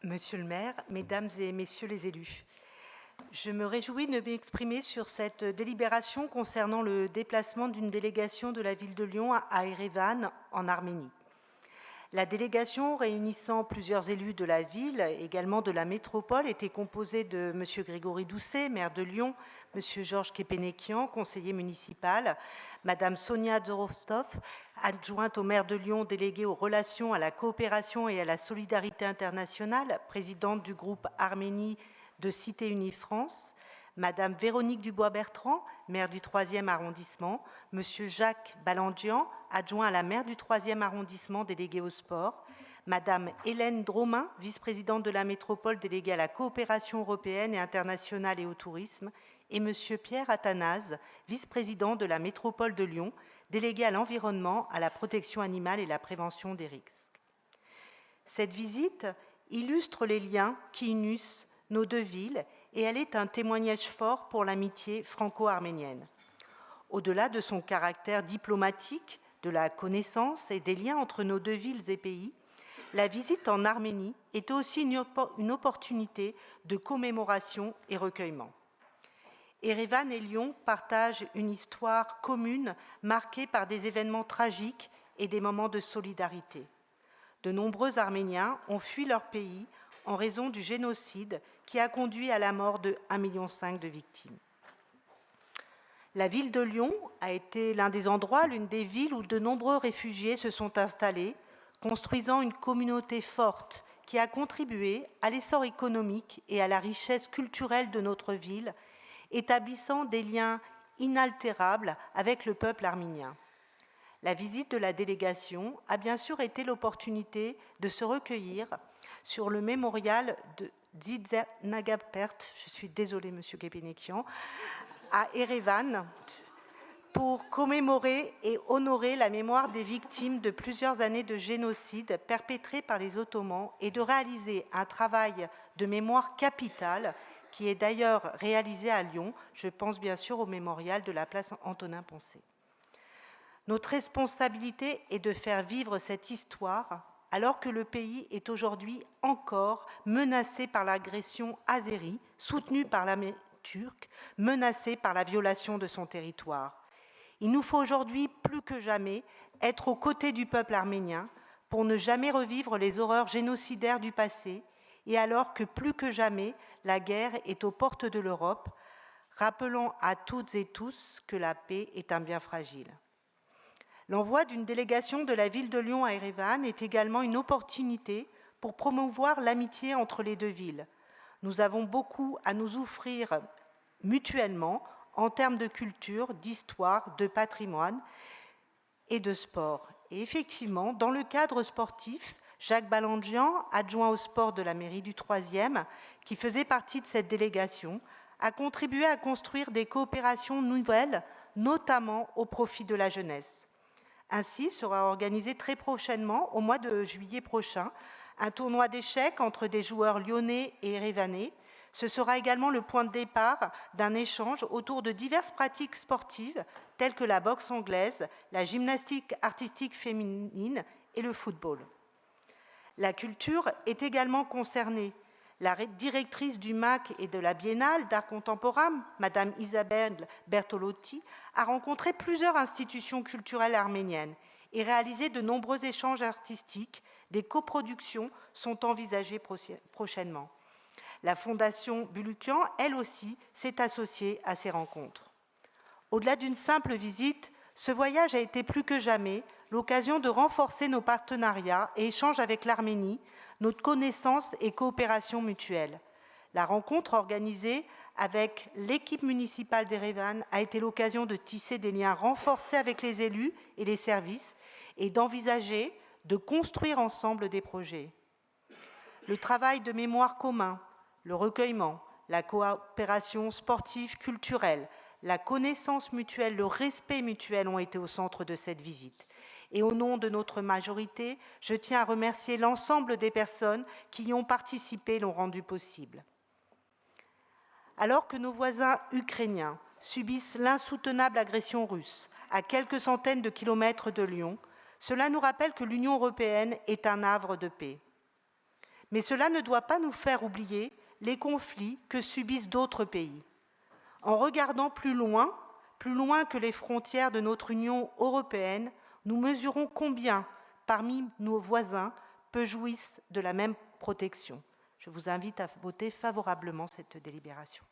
Monsieur le maire, mesdames et messieurs les élus, je me réjouis de m'exprimer sur cette délibération concernant le déplacement d'une délégation de la ville de Lyon à Erevan, en Arménie. La délégation réunissant plusieurs élus de la ville, également de la métropole, était composée de M. Grégory Doucet, maire de Lyon, M. Georges Kepenekian, conseiller municipal, Mme Sonia Zorostov, adjointe au maire de Lyon, déléguée aux relations, à la coopération et à la solidarité internationale, présidente du groupe Arménie de Cité Unie France, Madame Véronique Dubois-Bertrand, maire du 3e arrondissement, Monsieur Jacques Balangian, adjoint à la maire du 3e arrondissement, délégué au sport, Madame Hélène Dromain, vice-présidente de la métropole, déléguée à la coopération européenne et internationale et au tourisme, et Monsieur Pierre Athanase, vice-président de la métropole de Lyon, délégué à l'environnement, à la protection animale et la prévention des risques. Cette visite illustre les liens qui unissent nos deux villes et elle est un témoignage fort pour l'amitié franco-arménienne. Au-delà de son caractère diplomatique, de la connaissance et des liens entre nos deux villes et pays, la visite en Arménie est aussi une opportunité de commémoration et recueillement. Erevan et Lyon partagent une histoire commune marquée par des événements tragiques et des moments de solidarité. De nombreux Arméniens ont fui leur pays en raison du génocide qui a conduit à la mort de 1,5 million de victimes. La ville de Lyon a été l'un des endroits, l'une des villes où de nombreux réfugiés se sont installés, construisant une communauté forte qui a contribué à l'essor économique et à la richesse culturelle de notre ville, établissant des liens inaltérables avec le peuple arménien. La visite de la délégation a bien sûr été l'opportunité de se recueillir sur le mémorial de Dzidzenagapert, je suis désolée Monsieur Kepenekian, à Erevan, pour commémorer et honorer la mémoire des victimes de plusieurs années de génocide perpétrés par les Ottomans et de réaliser un travail de mémoire capital qui est d'ailleurs réalisé à Lyon. Je pense bien sûr au mémorial de la place Antonin-Poncet. Notre responsabilité est de faire vivre cette histoire alors que le pays est aujourd'hui encore menacé par l'agression azérie, soutenue par l'armée turque, menacé par la violation de son territoire. Il nous faut aujourd'hui plus que jamais être aux côtés du peuple arménien pour ne jamais revivre les horreurs génocidaires du passé et alors que plus que jamais la guerre est aux portes de l'Europe, rappelons à toutes et tous que la paix est un bien fragile. L'envoi d'une délégation de la ville de Lyon à Erevan est également une opportunité pour promouvoir l'amitié entre les deux villes. Nous avons beaucoup à nous offrir mutuellement en termes de culture, d'histoire, de patrimoine et de sport. Et effectivement, dans le cadre sportif, Jacques Balangian, adjoint au sport de la mairie du 3e, qui faisait partie de cette délégation, a contribué à construire des coopérations nouvelles, notamment au profit de la jeunesse. Ainsi sera organisé très prochainement, au mois de juillet prochain, un tournoi d'échecs entre des joueurs lyonnais et erevanais. Ce sera également le point de départ d'un échange autour de diverses pratiques sportives telles que la boxe anglaise, la gymnastique artistique féminine et le football. La culture est également concernée. La directrice du MAC et de la Biennale d'art contemporain, Madame Isabelle Bertolotti, a rencontré plusieurs institutions culturelles arméniennes et réalisé de nombreux échanges artistiques. Des coproductions sont envisagées prochainement. La Fondation Bulukian, elle aussi, s'est associée à ces rencontres. Au-delà d'une simple visite, ce voyage a été plus que jamais l'occasion de renforcer nos partenariats et échanges avec l'Arménie, notre connaissance et coopération mutuelle. La rencontre organisée avec l'équipe municipale d'Erevan a été l'occasion de tisser des liens renforcés avec les élus et les services et d'envisager de construire ensemble des projets. Le travail de mémoire commun, le recueillement, la coopération sportive, culturelle, la connaissance mutuelle, le respect mutuel ont été au centre de cette visite. Et au nom de notre majorité, je tiens à remercier l'ensemble des personnes qui y ont participé et l'ont rendu possible. Alors que nos voisins ukrainiens subissent l'insoutenable agression russe à quelques centaines de kilomètres de Lyon, cela nous rappelle que l'Union européenne est un havre de paix. Mais cela ne doit pas nous faire oublier les conflits que subissent d'autres pays. En regardant plus loin que les frontières de notre Union européenne, nous mesurons combien, parmi nos voisins, peu jouissent de la même protection. Je vous invite à voter favorablement cette délibération.